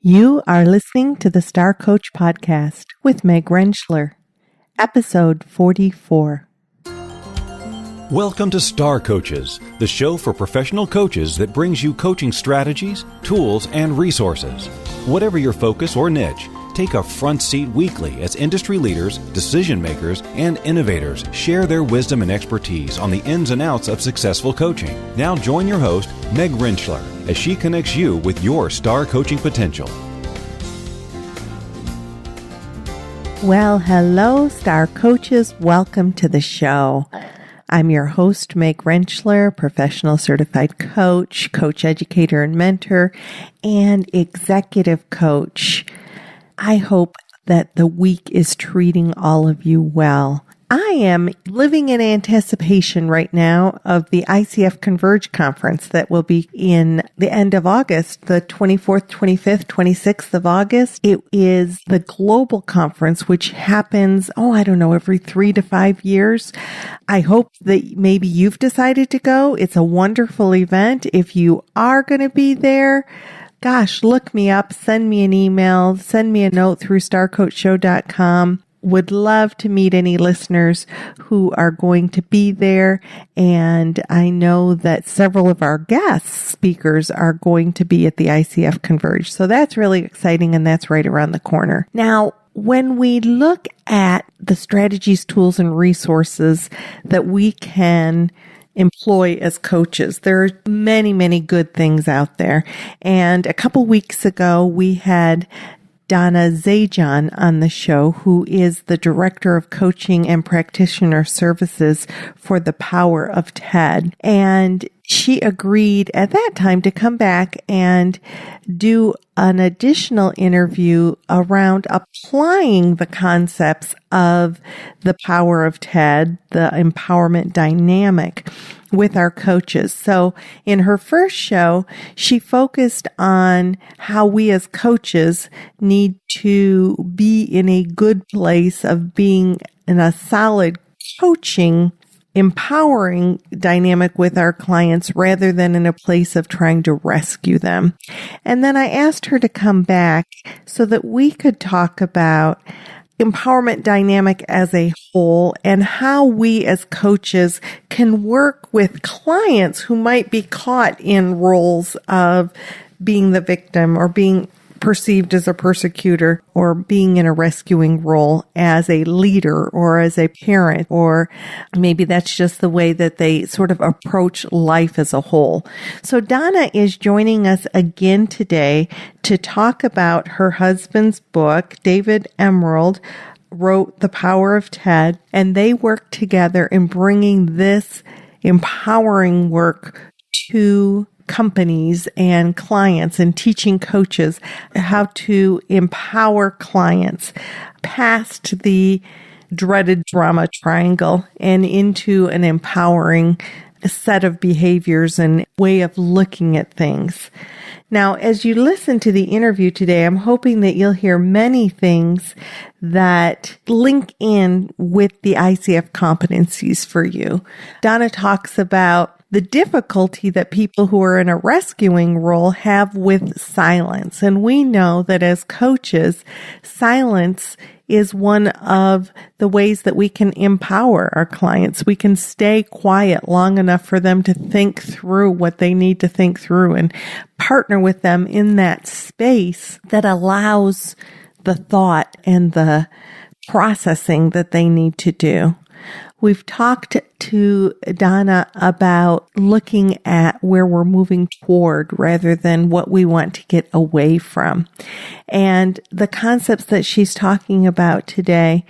You are listening to the Star Coach Podcast with Meg Rentschler, episode 44. Welcome to Star Coaches, the show for professional coaches that brings you coaching strategies, tools, and resources. Whatever your focus or niche, take a front seat weekly as industry leaders, decision makers, and innovators share their wisdom and expertise on the ins and outs of successful coaching. Now join your host, Meg Rentschler, as she connects you with your star coaching potential. Well, hello, Star Coaches. Welcome to the show. I'm your host, Meg Rentschler, professional certified coach, coach educator and mentor, and executive coach. I hope that the week is treating all of you well. I am living in anticipation right now of the ICF Converge conference that will be in the end of August, the 24th, 25th, 26th of August. It is the global conference, which happens, every 3 to 5 years. I hope that maybe you've decided to go. It's a wonderful event. If you are going to be there, gosh, look me up, send me an email, send me a note through starcoachshow.com. Would love to meet any listeners who are going to be there. And I know that several of our guest speakers are going to be at the ICF Converge. So that's really exciting, and that's right around the corner. Now, when we look at the strategies, tools, and resources that we can employ as coaches, there are many, many good things out there. And a couple weeks ago, we had Donna Zajonc on the show, who is the Director of Coaching and Practitioner Services for the Power of TED. And she agreed at that time to come back and do an additional interview around applying the concepts of the power of TED, the empowerment dynamic, with our coaches. So in her first show, she focused on how we as coaches need to be in a good place of being in a solid coaching, empowering dynamic with our clients rather than in a place of trying to rescue them. And then I asked her to come back so that we could talk about empowerment dynamic as a whole and how we as coaches can work with clients who might be caught in roles of being the victim or being perceived as a persecutor or being in a rescuing role as a leader or as a parent, or maybe that's just the way that they sort of approach life as a whole. So Donna is joining us again today to talk about her husband's book. David Emerald wrote The Power of TED, and they work together in bringing this empowering work to companies and clients and teaching coaches how to empower clients past the dreaded drama triangle and into an empowering set of behaviors and way of looking at things. Now, as you listen to the interview today, I'm hoping that you'll hear many things that link in with the ICF competencies for you. Donna talks about the difficulty that people who are in a rescuing role have with silence. And we know that as coaches, silence is one of the ways that we can empower our clients. We can stay quiet long enough for them to think through what they need to think through and partner with them in that space that allows the thought and the processing that they need to do. We've talked to Donna about looking at where we're moving toward rather than what we want to get away from. And the concepts that she's talking about today,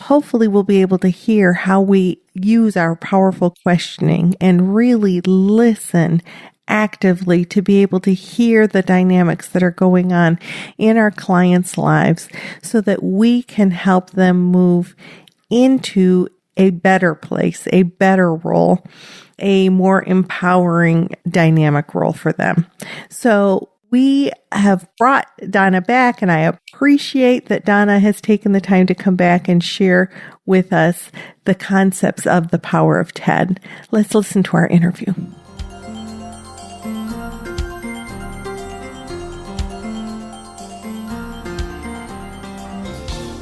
hopefully we'll be able to hear how we use our powerful questioning and really listen actively to be able to hear the dynamics that are going on in our clients' lives so that we can help them move into a better place, a better role, a more empowering dynamic role for them. So we have brought Donna back, and I appreciate that Donna has taken the time to come back and share with us the concepts of the power of TED. Let's listen to our interview.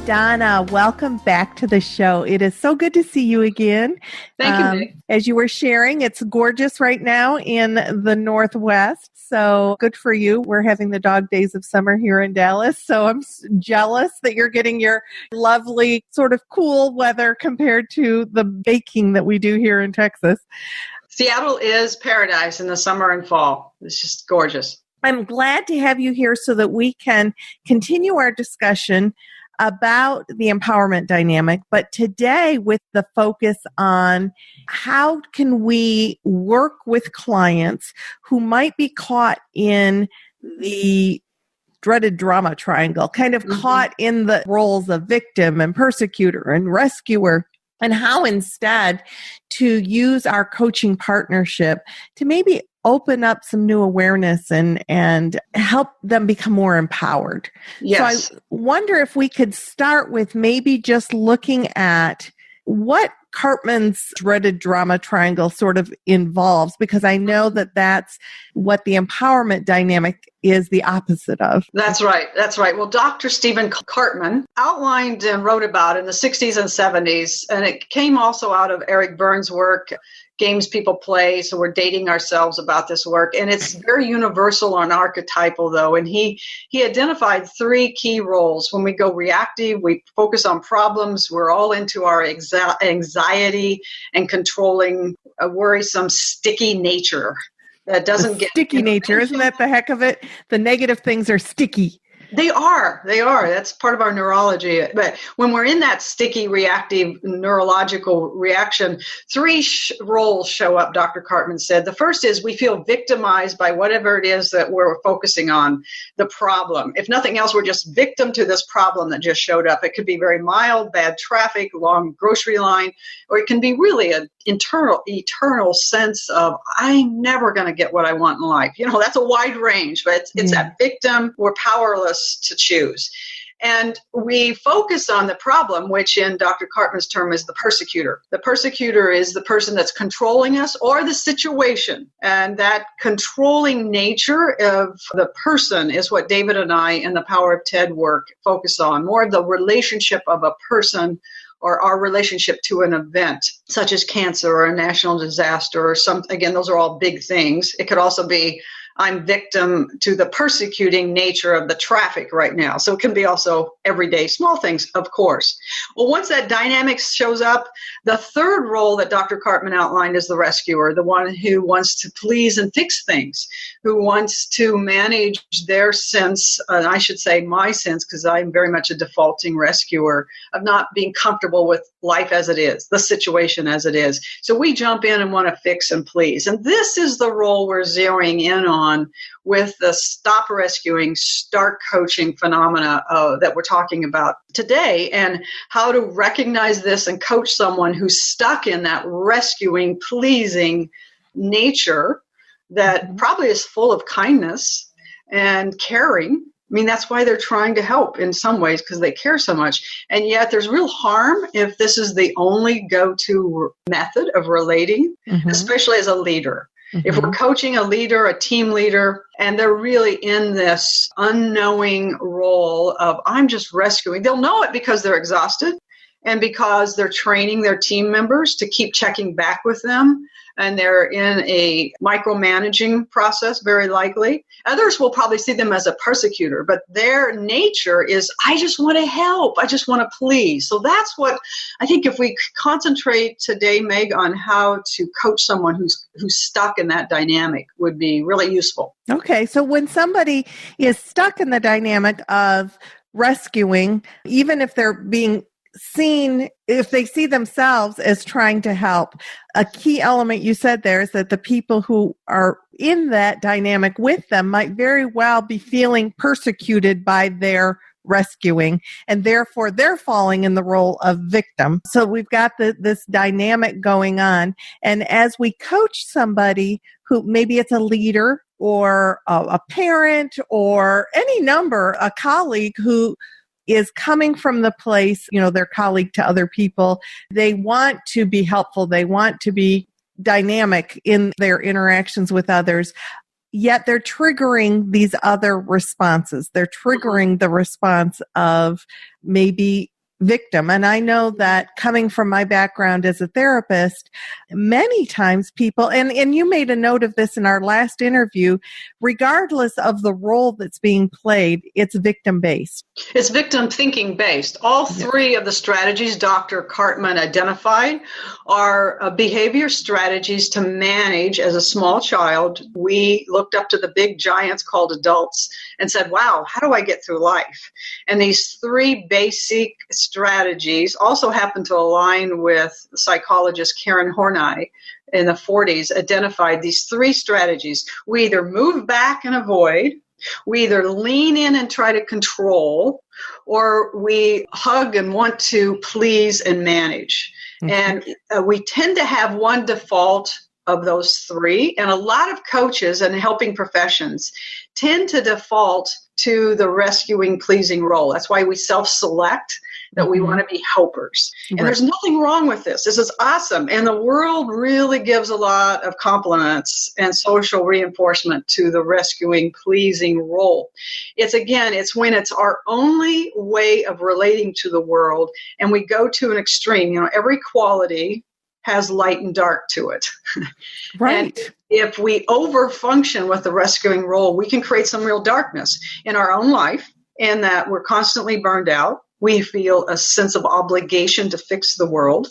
Donna, welcome back to the show. It is so good to see you again. Thank you, Meg. As you were sharing, it's gorgeous right now in the Northwest. So good for you. We're having the dog days of summer here in Dallas. So I'm jealous that you're getting your lovely sort of cool weather compared to the baking that we do here in Texas. Seattle is paradise in the summer and fall. It's just gorgeous. I'm glad to have you here so that we can continue our discussion about the empowerment dynamic, but today with the focus on how can we work with clients who might be caught in the dreaded drama triangle, kind of caught in the roles of victim and persecutor and rescuer, and how instead to use our coaching partnership to maybe open up some new awareness and help them become more empowered. Yes. So I wonder if we could start with maybe just looking at what Cartman's dreaded drama triangle sort of involves, because I know that that's what the empowerment dynamic is the opposite of. That's right. That's right. Well, Dr. Stephen Cartman outlined and wrote about it in the 60s and 70s, and it came also out of Eric Berne's work, Games People Play. So we're dating ourselves about this work. And it's very universal and archetypal, though. And he identified three key roles. When we go reactive, we focus on problems. We're all into our anxiety and controlling a worrisome, sticky nature that doesn't get sticky nature. Isn't that the heck of it? The negative things are sticky. They are. That's part of our neurology. But when we're in that sticky, reactive, neurological reaction, three roles show up, Dr. Cartman said. The first is we feel victimized by whatever it is that we're focusing on, the problem. If nothing else, we're just victim to this problem that just showed up. It could be very mild, bad traffic, long grocery line, or it can be really an eternal sense of, I'm never going to get what I want in life. That's a wide range, but it's that victim. We're powerless to choose. And we focus on the problem, which in Dr. Cartman's term is the persecutor. The persecutor is the person that's controlling us or the situation. And that controlling nature of the person is what David and I in the Power of TED work focus on, more of the relationship of a person or our relationship to an event, such as cancer or a national disaster or something. Again, those are all big things. It could also be, I'm victim to the persecuting nature of the traffic right now. So it can be also everyday small things, of course. Well, once that dynamic shows up, the third role that Dr. Cartman outlined is the rescuer, the one who wants to please and fix things, who wants to manage their sense, I should say my sense, because I'm very much a defaulting rescuer, of not being comfortable with life as it is, the situation as it is. So we jump in and want to fix and please. And this is the role we're zeroing in on with the stop rescuing, start coaching phenomena that we're talking about today, and how to recognize this and coach someone who's stuck in that rescuing, pleasing nature that probably is full of kindness and caring. I mean, that's why they're trying to help in some ways, because they care so much. And yet there's real harm if this is the only go-to method of relating, especially as a leader. If we're coaching a leader, a team leader, and they're really in this unknowing role of, I'm just rescuing, they'll know it because they're exhausted and because they're training their team members to keep checking back with them. And they're in a micromanaging process, very likely. Others will probably see them as a persecutor, but their nature is, I just want to help. I just want to please. So that's what I think if we concentrate today, Meg, on how to coach someone who's stuck in that dynamic would be really useful. Okay. So when somebody is stuck in the dynamic of rescuing, even if they're being seen, if they see themselves as trying to help, a key element you said there is that the people who are in that dynamic with them might very well be feeling persecuted by their rescuing, and therefore they're falling in the role of victim. So we've got this dynamic going on. And as we coach somebody who maybe it's a leader or a parent or any number, a colleague who is coming from the place, their colleague to other people. They want to be helpful. They want to be dynamic in their interactions with others. yet they're triggering these other responses. They're triggering the response of maybe victim. And I know that coming from my background as a therapist, many times people, and you made a note of this in our last interview, regardless of the role that's being played, it's victim-based. It's victim thinking based. All three of the strategies Dr. Cartman identified are behavior strategies to manage as a small child. We looked up to the big giants called adults and said, wow, how do I get through life? And these three basic strategies also happen to align with psychologist Karen Horney in the 40s, identified these three strategies. We either move back and avoid, we either lean in and try to control, or we hug and want to please and manage. And we tend to have one default of those three. And a lot of coaches and helping professions tend to default to the rescuing, pleasing role. That's why we self-select that we want to be helpers. And there's nothing wrong with this. This is awesome. And the world really gives a lot of compliments and social reinforcement to the rescuing, pleasing role. It's when it's our only way of relating to the world and we go to an extreme. Every quality has light and dark to it. Right. And if we overfunction with the rescuing role, we can create some real darkness in our own life, in that we're constantly burned out. We feel a sense of obligation to fix the world.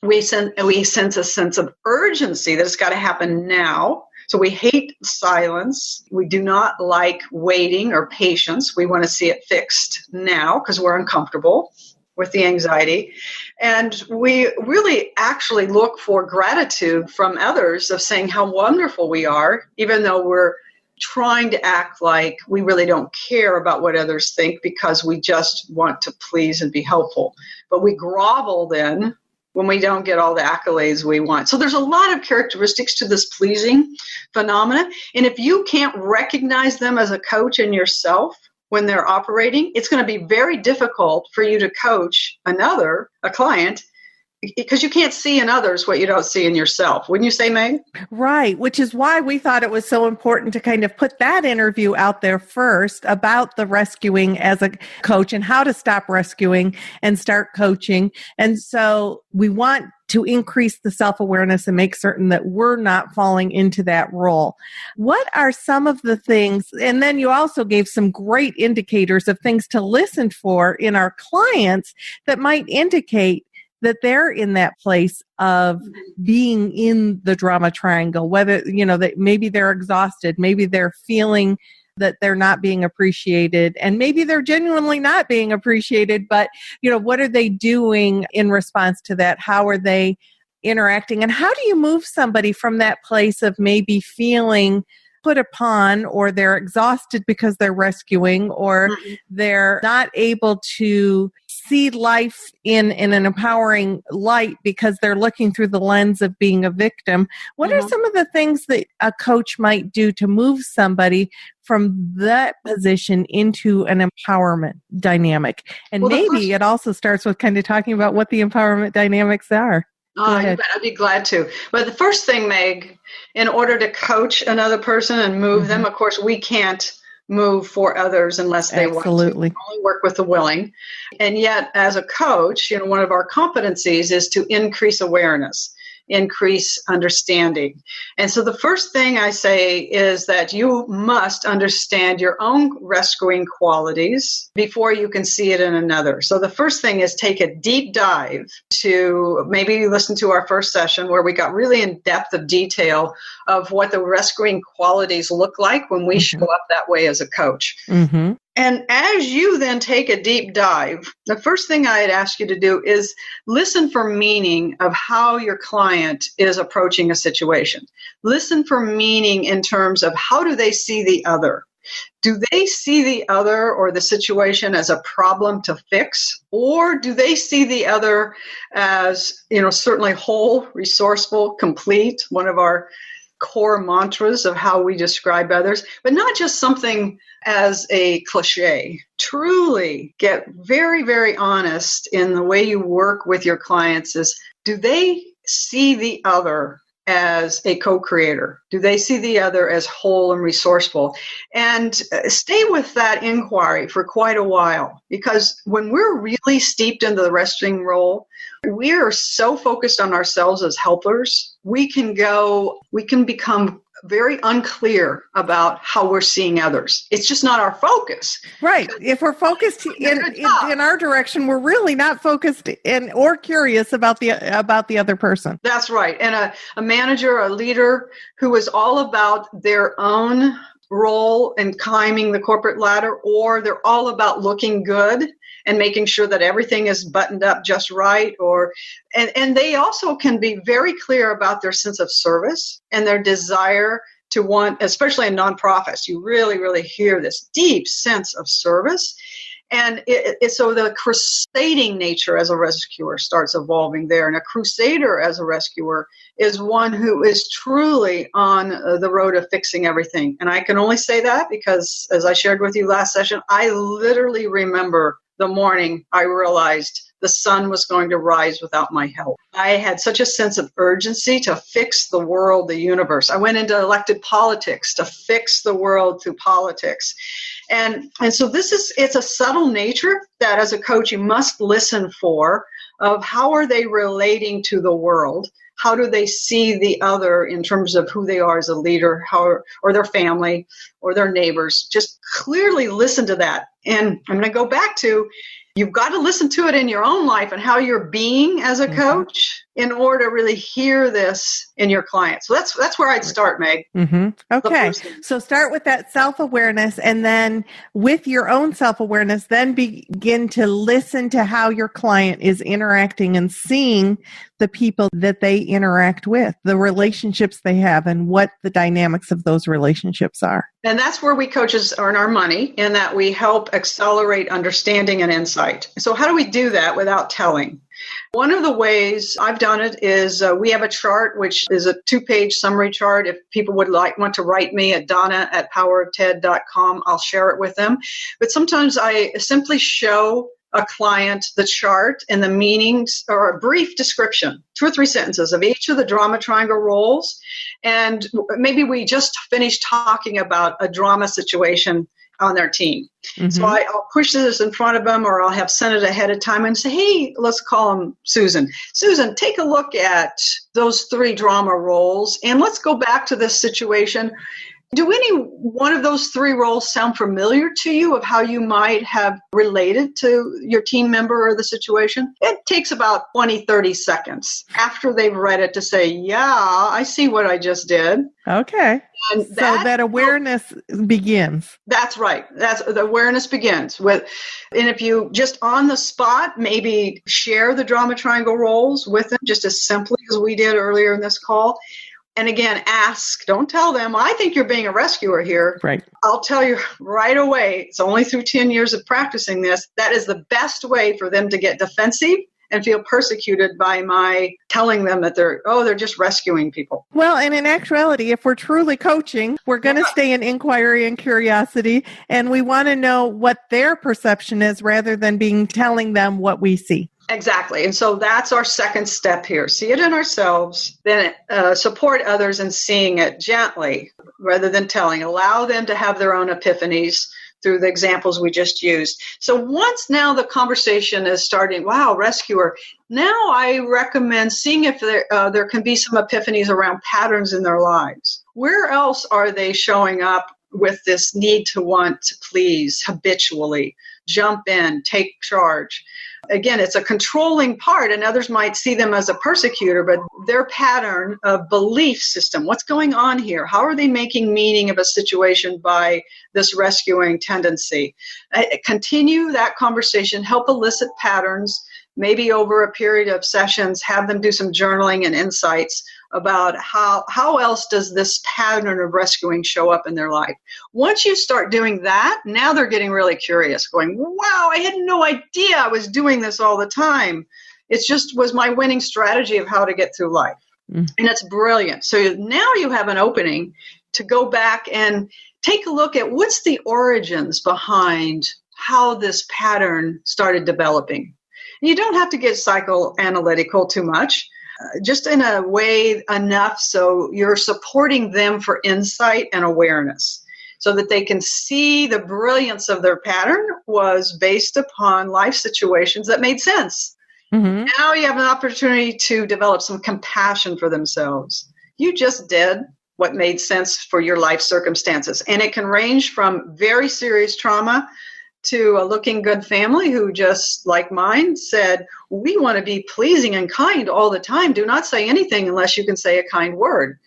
We sense a sense of urgency that it's got to happen now. So we hate silence. We do not like waiting or patience. We want to see it fixed now because we're uncomfortable with the anxiety. And we really actually look for gratitude from others of saying how wonderful we are, even though we're trying to act like we really don't care about what others think because we just want to please and be helpful. But we grovel then when we don't get all the accolades we want. So there's a lot of characteristics to this pleasing phenomena. And if you can't recognize them as a coach in yourself when they're operating, it's going to be very difficult for you to coach a client, because you can't see in others what you don't see in yourself. Wouldn't you say, Meg? Right, which is why we thought it was so important to kind of put that interview out there first about the rescuing as a coach and how to stop rescuing and start coaching. And so we want to increase the self-awareness and make certain that we're not falling into that role. What are some of the things, and then you also gave some great indicators of things to listen for in our clients that might indicate that they're in that place of being in the drama triangle, whether, that maybe they're exhausted, maybe they're feeling that they're not being appreciated, and maybe they're genuinely not being appreciated, but, what are they doing in response to that? How are they interacting? And how do you move somebody from that place of maybe feeling put upon, or they're exhausted because they're rescuing, or they're not able to see life in an empowering light because they're looking through the lens of being a victim? What are some of the things that a coach might do to move somebody from that position into an empowerment dynamic? And maybe it also starts with kind of talking about what the empowerment dynamics are. I'd be glad to. But the first thing, Meg, in order to coach another person and move them, of course, we can't move for others unless they want to. We only work with the willing. And yet, as a coach, one of our competencies is to increase awareness, increase understanding. And so the first thing I say is that you must understand your own rescuing qualities before you can see it in another. So the first thing is take a deep dive to maybe listen to our first session where we got really in depth of detail of what the rescuing qualities look like when we show up that way as a coach. And as you then take a deep dive, the first thing I'd ask you to do is listen for meaning of how your client is approaching a situation. Listen for meaning in terms of how do they see the other? Do they see the other or the situation as a problem to fix? Or do they see the other as, certainly whole, resourceful, complete, one of our core mantras of how we describe others, but not just something as a cliche. Truly get very, very honest in the way you work with your clients is, do they see the other as a co-creator? Do they see the other as whole and resourceful? And stay with that inquiry for quite a while, because when we're really steeped into the rescuing role, we are so focused on ourselves as helpers, we can become very unclear about how we're seeing others. It's just not our focus. Right. If we're focused in our direction, we're really not focused or curious about the other person. That's right. And a manager, a leader who is all about their own role in climbing the corporate ladder, or they're all about looking good and making sure that everything is buttoned up just right, and they also can be very clear about their sense of service and their desire to want, especially in nonprofits, you really, really hear this deep sense of service. And so the crusading nature as a rescuer starts evolving there. And a crusader as a rescuer is one who is truly on the road to fixing everything. And I can only say that because, as I shared with you last session, I literally remember the morning I realized the sun was going to rise without my help. I had such a sense of urgency to fix the world, the universe. I went into elected politics to fix the world through politics. And so it's a subtle nature that as a coach you must listen for, of how are they relating to the world? How do they see the other in terms of who they are as a leader, or their family or their neighbors? Just clearly listen to that. And I'm going to go back to, you've got to listen to it in your own life and how you're being as a coach in order to really hear this in your clients. So that's where I'd start, Meg. Mm-hmm. Okay. So start with that self-awareness, and then with your own self-awareness, then begin to listen to how your client is interacting and seeing the people that they interact with, the relationships they have, and what the dynamics of those relationships are. And that's where we coaches earn our money, in that we help accelerate understanding and insight. So how do we do that without telling? One of the ways I've done it is we have a chart, which is a 2-page summary chart. If people would want to write me at donna@powerofted.com, I'll share it with them. But sometimes I simply show a client the chart and the meanings, or a brief description, 2 or 3 sentences of each of the drama triangle roles. And maybe we just finished talking about a drama situation on their team. Mm-hmm. So I'll push this in front of them, or I'll have sent it ahead of time and say, hey, let's call them Susan. Susan, take a look at those 3 drama roles and let's go back to this situation. Do any one of those 3 roles sound familiar to you, of how you might have related to your team member or the situation? It takes about 20, 30 seconds after they've read it to say, yeah, I see what I just did. Okay. And so that awareness begins. That's right. The awareness begins with, and if you just on the spot, maybe share the drama triangle roles with them, just as simply as we did earlier in this call. And again, ask, don't tell them, I think you're being a rescuer here. Right. I'll tell you right away, it's only through 10 years of practicing this, that is the best way for them to get defensive and feel persecuted by my telling them that they're just rescuing people. Well, and in actuality, if we're truly coaching, we're going to stay in inquiry and curiosity, and we want to know what their perception is rather than telling them what we see. Exactly. And so that's our second step here. See it in ourselves, then support others in seeing it gently rather than telling. Allow them to have their own epiphanies through the examples we just used. So once now the conversation is starting, wow, rescuer, now I recommend seeing if there can be some epiphanies around patterns in their lives. Where else are they showing up with this need to want to please habitually, jump in, take charge? Again, it's a controlling part, and others might see them as a persecutor, but their pattern of belief system, what's going on here? How are they making meaning of a situation by this rescuing tendency? Continue that conversation, help elicit patterns, maybe over a period of sessions, have them do some journaling and insights about how else does this pattern of rescuing show up in their life. Once you start doing that, now they're getting really curious, going, wow, I had no idea I was doing this all the time. It just was my winning strategy of how to get through life. Mm. And it's brilliant. So now you have an opening to go back and take a look at what's the origins behind how this pattern started developing. And you don't have to get psychoanalytical too much. just in a way enough so you're supporting them for insight and awareness, so that they can see the brilliance of their pattern was based upon life situations that made sense. Mm-hmm. Now you have an opportunity to develop some compassion for themselves. You just did what made sense for your life circumstances. And it can range from very serious trauma to a looking good family who, just like mine, said, we want to be pleasing and kind all the time. Do not say anything unless you can say a kind word.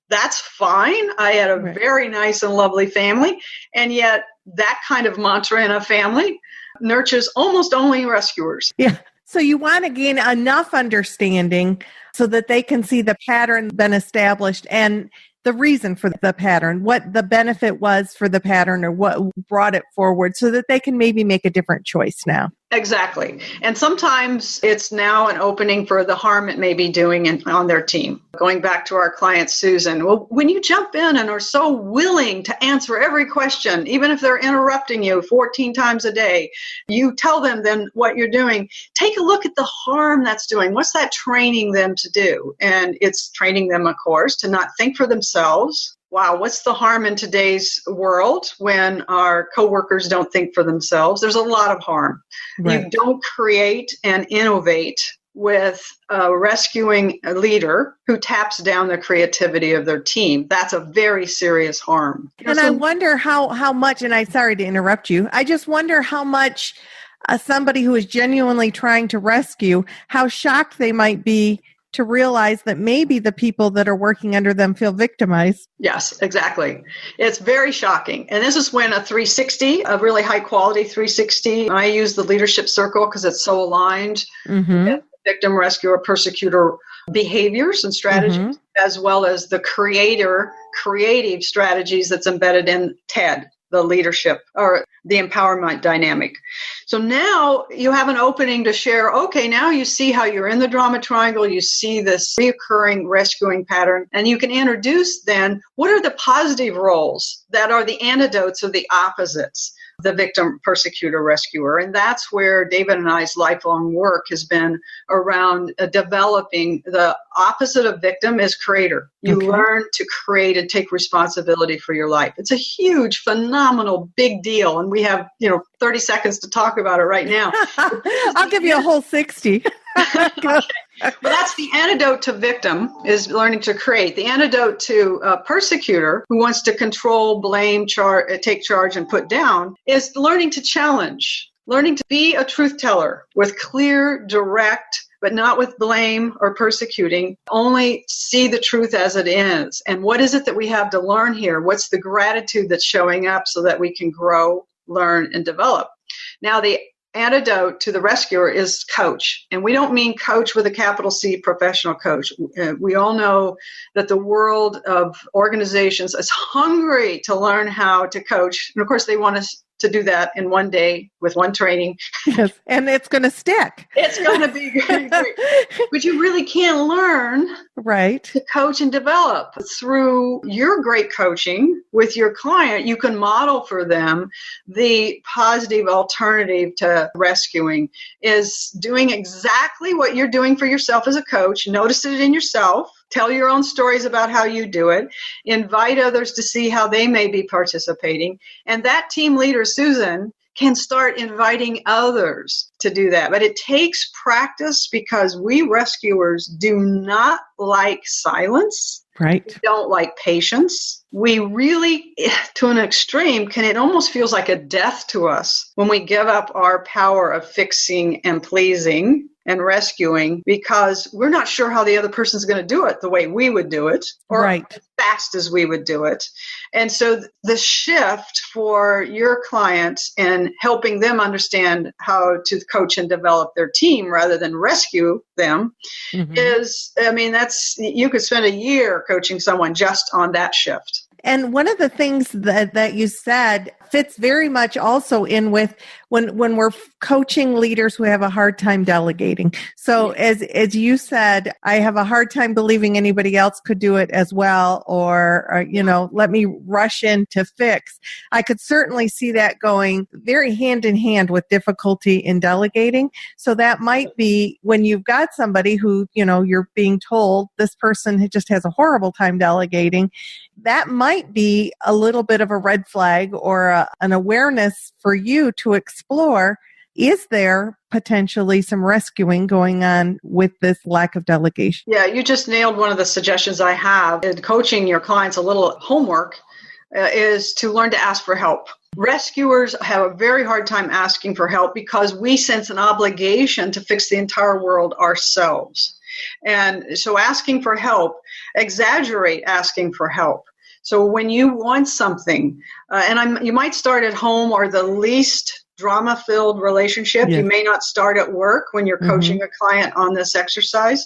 That's fine. I had a very nice and lovely family. And yet that kind of mantra in a family nurtures almost only rescuers. Yeah. So you want to gain enough understanding so that they can see the pattern been established and the reason for the pattern, what the benefit was for the pattern or what brought it forward, so that they can maybe make a different choice now. Exactly. And sometimes it's now an opening for the harm it may be doing on their team. Going back to our client, Susan, well, when you jump in and are so willing to answer every question, even if they're interrupting you 14 times a day, you tell them then what you're doing. Take a look at the harm that's doing. What's that training them to do? And it's training them, of course, to not think for themselves. Wow, what's the harm in today's world when our coworkers don't think for themselves? There's a lot of harm. Right. You don't create and innovate with a rescuing leader who taps down the creativity of their team. That's a very serious harm. And I wonder how much, and I'm sorry to interrupt you, I just wonder how much somebody who is genuinely trying to rescue, how shocked they might be to realize that maybe the people that are working under them feel victimized. Yes, exactly. It's very shocking. And this is when a 360, a really high quality 360, I use the leadership circle because it's so aligned with victim, rescuer, persecutor behaviors and strategies, as well as the creative strategies that's embedded in TED, the leadership or the empowerment dynamic. So now you have an opening to share, okay, now you see how you're in the drama triangle, you see this reoccurring rescuing pattern, and you can introduce then what are the positive roles that are the antidotes of the opposites, the victim, persecutor, rescuer. And that's where David and I's lifelong work has been around developing the opposite of victim is creator. You learn to create and take responsibility for your life. It's a huge, phenomenal, big deal. And we have, 30 seconds to talk about it right now. I'll give you a whole 60. Okay. Well, that's the antidote to victim, is learning to create. The antidote to persecutor, who wants to control, blame, take charge, and put down, is learning to challenge, learning to be a truth teller with clear, direct, but not with blame or persecuting. Only see the truth as it is. And what is it that we have to learn here? What's the gratitude that's showing up so that we can grow, learn, and develop? Now, the antidote to the rescuer is coach. And we don't mean coach with a capital C, professional coach. We all know that the world of organizations is hungry to learn how to coach. And of course, they want us to do that in one day with one training. Yes, and it's going to stick. It's going to be great. But you really can learn to coach and develop through your great coaching with your client. You can model for them the positive alternative to rescuing is doing exactly what you're doing for yourself as a coach. Notice it in yourself. Tell your own stories about how you do it. Invite others to see how they may be participating. And that team leader, Susan, can start inviting others to do that. But it takes practice because we rescuers do not like silence. Right. We don't like patience. We really, to an extreme, it almost feels like a death to us when we give up our power of fixing and pleasing and rescuing because we're not sure how the other person's going to do it the way we would do it or as fast as we would do it. And so the shift for your clients and helping them understand how to coach and develop their team rather than rescue them is, that's, you could spend a year coaching someone just on that shift. And one of the things that you said fits very much also in with when we're coaching leaders who have a hard time delegating. So as you said, I have a hard time believing anybody else could do it as well, or let me rush in to fix. I could certainly see that going very hand in hand with difficulty in delegating. So that might be when you've got somebody who, you're being told this person just has a horrible time delegating. That might be a little bit of a red flag or an awareness for you to explore. Is there potentially some rescuing going on with this lack of delegation? Yeah, you just nailed one of the suggestions I have in coaching your clients. A little homework is to learn to ask for help. Rescuers have a very hard time asking for help because we sense an obligation to fix the entire world ourselves. And so asking for help, exaggerate asking for help. So when you want something, you might start at home or the least drama-filled relationship. Yes. You may not start at work when you're coaching a client on this exercise,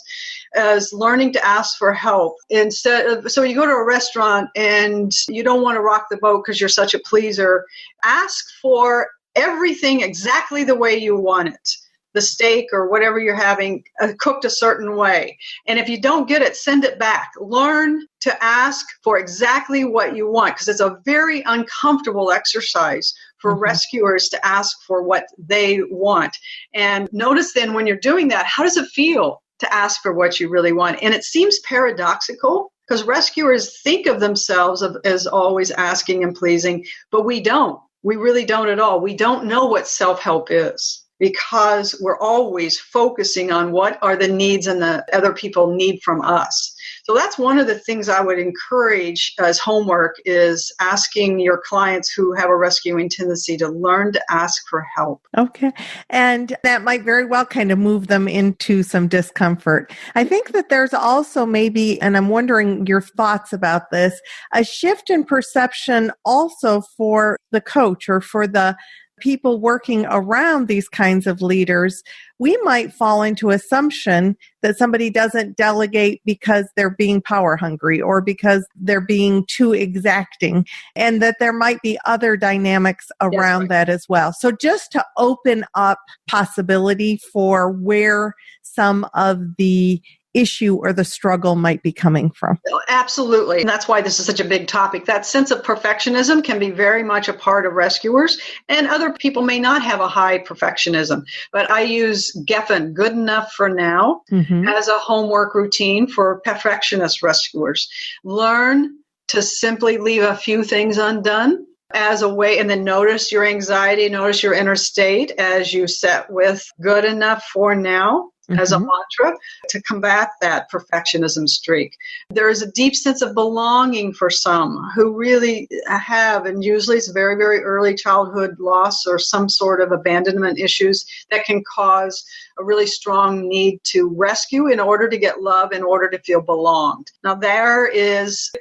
as learning to ask for help. So you go to a restaurant and you don't want to rock the boat because you're such a pleaser. Ask for everything exactly the way you want it. The steak or whatever you're having cooked a certain way. And if you don't get it, send it back. Learn to ask for exactly what you want, because it's a very uncomfortable exercise for rescuers to ask for what they want. And notice then when you're doing that, how does it feel to ask for what you really want? And it seems paradoxical because rescuers think of themselves as always asking and pleasing, but we don't. We really don't at all. We don't know what self-help is, because we're always focusing on what are the needs and the other people need from us. So that's one of the things I would encourage as homework, is asking your clients who have a rescuing tendency to learn to ask for help. Okay. And that might very well kind of move them into some discomfort. I think that there's also maybe, and I'm wondering your thoughts about this, a shift in perception also for the coach or for the people working around these kinds of leaders. We might fall into assumption that somebody doesn't delegate because they're being power hungry or because they're being too exacting, and that there might be other dynamics around that as well. So just to open up possibility for where some of the issue or the struggle might be coming from. Absolutely. And that's why this is such a big topic. That sense of perfectionism can be very much a part of rescuers, and other people may not have a high perfectionism. But I use Geffen, good enough for now, as a homework routine for perfectionist rescuers. Learn to simply leave a few things undone as a way, and then notice your anxiety, notice your inner state as you set with good enough for now as a mantra to combat that perfectionism streak. There is a deep sense of belonging for some who really have, and usually it's very, very early childhood loss or some sort of abandonment issues that can cause a really strong need to rescue in order to get love, in order to feel belonged. Now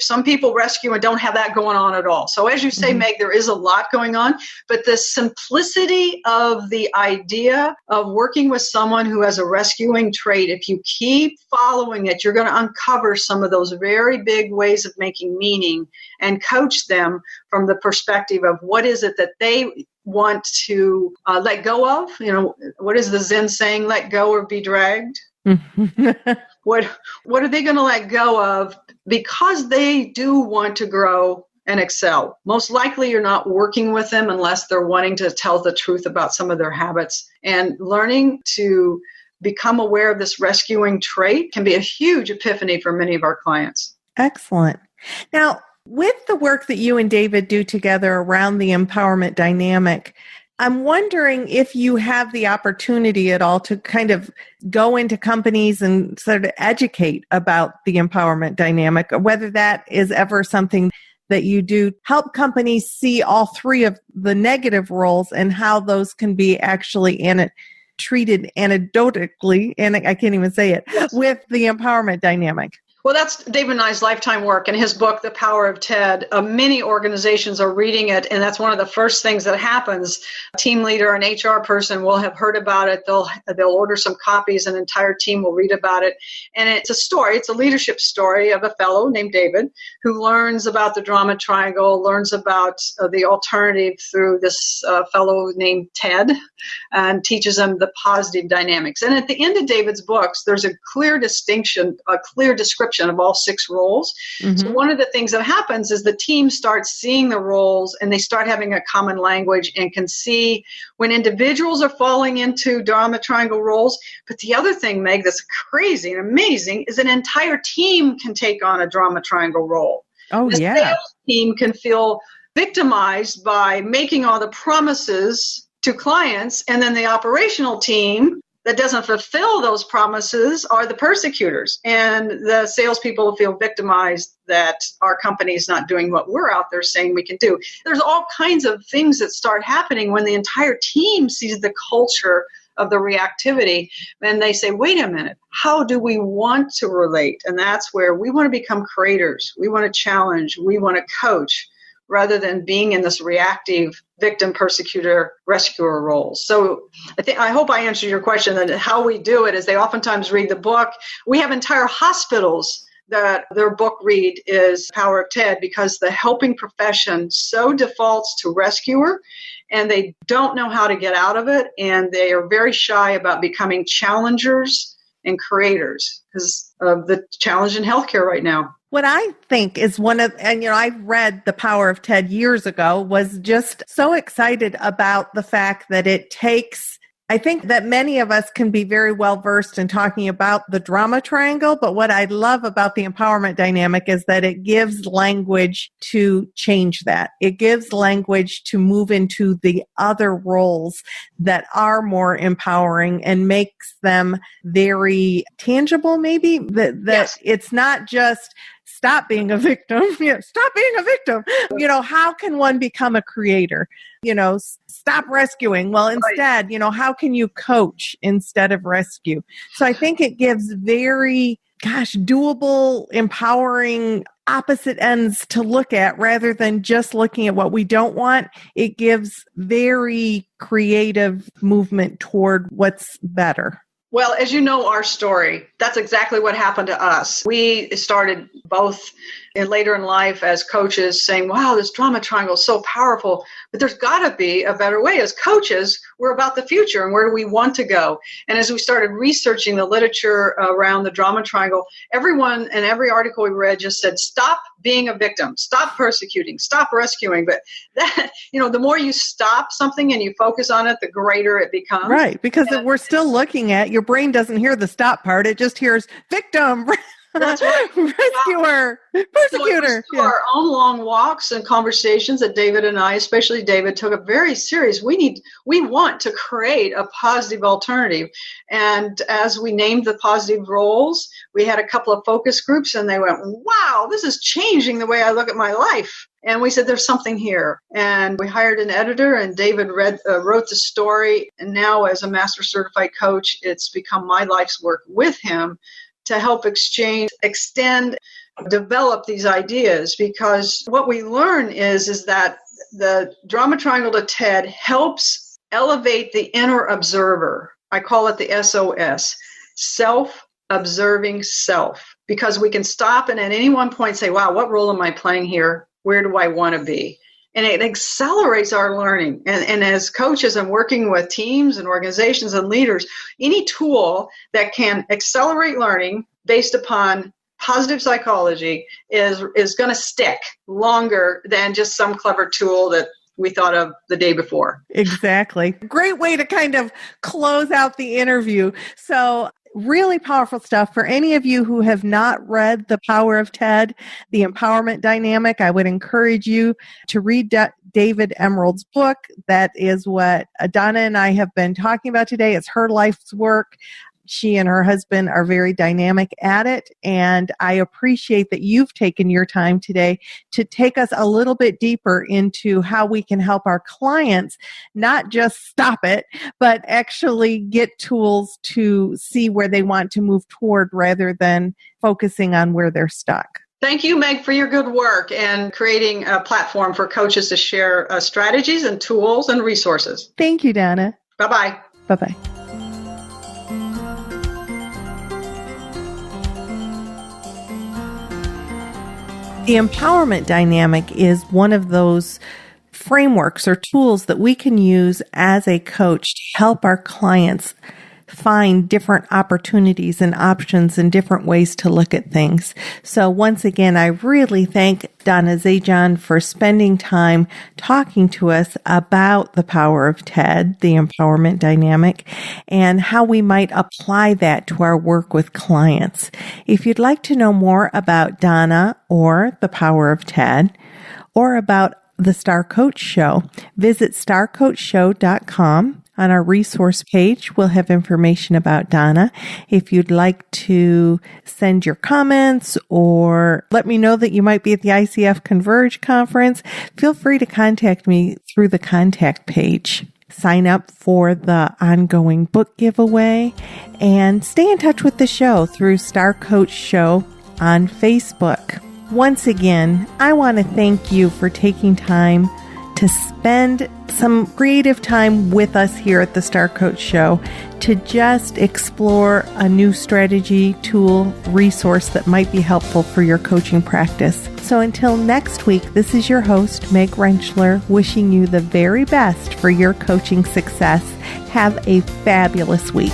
some people rescue and don't have that going on at all. So as you say, Meg, there is a lot going on, but the simplicity of the idea of working with someone who has a rescuing trait, if you keep following it, you're going to uncover some of those very big ways of making meaning and coach them from the perspective of what is it that they want to let go of. What is the Zen saying? Let go or be dragged. What are they going to let go of because they do want to grow and excel? Most likely you're not working with them unless they're wanting to tell the truth about some of their habits. And learning to become aware of this rescuing trait can be a huge epiphany for many of our clients. Excellent. Now, with the work that you and David do together around the empowerment dynamic, I'm wondering if you have the opportunity at all to kind of go into companies and sort of educate about the empowerment dynamic, or whether that is ever something that you do, help companies see all three of the negative roles and how those can be actually treated anecdotally, and I can't even say it, with the empowerment dynamic. Well, that's David and I's lifetime work. In his book, The Power of TED, many organizations are reading it, and that's one of the first things that happens. A team leader, an HR person will have heard about it. They'll order some copies, an entire team will read about it. And it's a story. It's a leadership story of a fellow named David who learns about the drama triangle, learns about the alternative through this fellow named Ted, and teaches them the positive dynamics. And at the end of David's books, there's a clear distinction, a clear description of all 6 roles. Mm-hmm. So one of the things that happens is the team starts seeing the roles and they start having a common language and can see when individuals are falling into drama triangle roles. But the other thing, Meg, that's crazy and amazing is an entire team can take on a drama triangle role. Oh, the sales team can feel victimized by making all the promises to clients, and then the operational team that doesn't fulfill those promises are the persecutors. And the salespeople feel victimized that our company is not doing what we're out there saying we can do. There's all kinds of things that start happening when the entire team sees the culture of the reactivity. And they say, wait a minute, how do we want to relate? And that's where we want to become creators. We want to challenge. We want to coach, rather than being in this reactive victim, persecutor, rescuer role. So I hope I answered your question. That how we do it is they oftentimes read the book. We have entire hospitals that their book read is Power of TED, because the helping profession so defaults to rescuer, and they don't know how to get out of it, and they are very shy about becoming challengers and creators because of the challenge in healthcare right now. What I think is I read The Power of TED years ago, was just so excited about the fact that it takes, I think that many of us can be very well versed in talking about the drama triangle, but what I love about the empowerment dynamic is that it gives language to change that. It gives language to move into the other roles that are more empowering and makes them very tangible, maybe, that yes. It's not just stop being a victim. Stop being a victim. How can one become a creator? Stop rescuing. Well, instead, how can you coach instead of rescue? So I think it gives very, doable, empowering opposite ends to look at rather than just looking at what we don't want. It gives very creative movement toward what's better. Well, as you know, our story, that's exactly what happened to us. We started both later in life as coaches saying, wow, this drama triangle is so powerful, but there's got to be a better way. As coaches, we're about the future and where do we want to go? And as we started researching the literature around the drama triangle, everyone and every article we read just said, stop being a victim, stop persecuting, stop rescuing. But that, the more you stop something and you focus on it, the greater it becomes. Right, because we're still looking at, your brain doesn't hear the stop part, it just hears victim. That's right. Rescuer, persecutor. So our own long walks and conversations that David and I, especially David, took up very serious. We want to create a positive alternative. And as we named the positive roles, we had a couple of focus groups and they went, wow, this is changing the way I look at my life. And we said, there's something here. And we hired an editor, and David wrote the story. And now as a master certified coach, it's become my life's work with him to help exchange, extend, develop these ideas, because what we learn is that the drama triangle to TED helps elevate the inner observer. I call it the SOS, self-observing self, because we can stop and at any one point say, wow, what role am I playing here? Where do I want to be? And it accelerates our learning. And as coaches and working with teams and organizations and leaders, any tool that can accelerate learning based upon positive psychology is going to stick longer than just some clever tool that we thought of the day before. Exactly. Great way to kind of close out the interview. So really powerful stuff. For any of you who have not read The Power of TED, The Empowerment Dynamic, I would encourage you to read David Emerald's book. That is what Donna and I have been talking about today. It's her life's work. She and her husband are very dynamic at it, and I appreciate that you've taken your time today to take us a little bit deeper into how we can help our clients not just stop it, but actually get tools to see where they want to move toward rather than focusing on where they're stuck. Thank you, Meg, for your good work and creating a platform for coaches to share strategies and tools and resources. Thank you, Donna. Bye-bye. Bye-bye. The empowerment dynamic is one of those frameworks or tools that we can use as a coach to help our clients find different opportunities and options and different ways to look at things. So once again, I really thank Donna Zajonc for spending time talking to us about the power of TED, the empowerment dynamic, and how we might apply that to our work with clients. If you'd like to know more about Donna or the power of TED, or about the Star Coach Show, visit starcoachshow.com. On our resource page, we'll have information about Donna. If you'd like to send your comments or let me know that you might be at the ICF Converge conference, feel free to contact me through the contact page. Sign up for the ongoing book giveaway and stay in touch with the show through Star Coach Show on Facebook. Once again, I want to thank you for taking time to spend some creative time with us here at the Star Coach Show to just explore a new strategy, tool, resource that might be helpful for your coaching practice. So until next week, this is your host, Meg Rentschler, wishing you the very best for your coaching success. Have a fabulous week.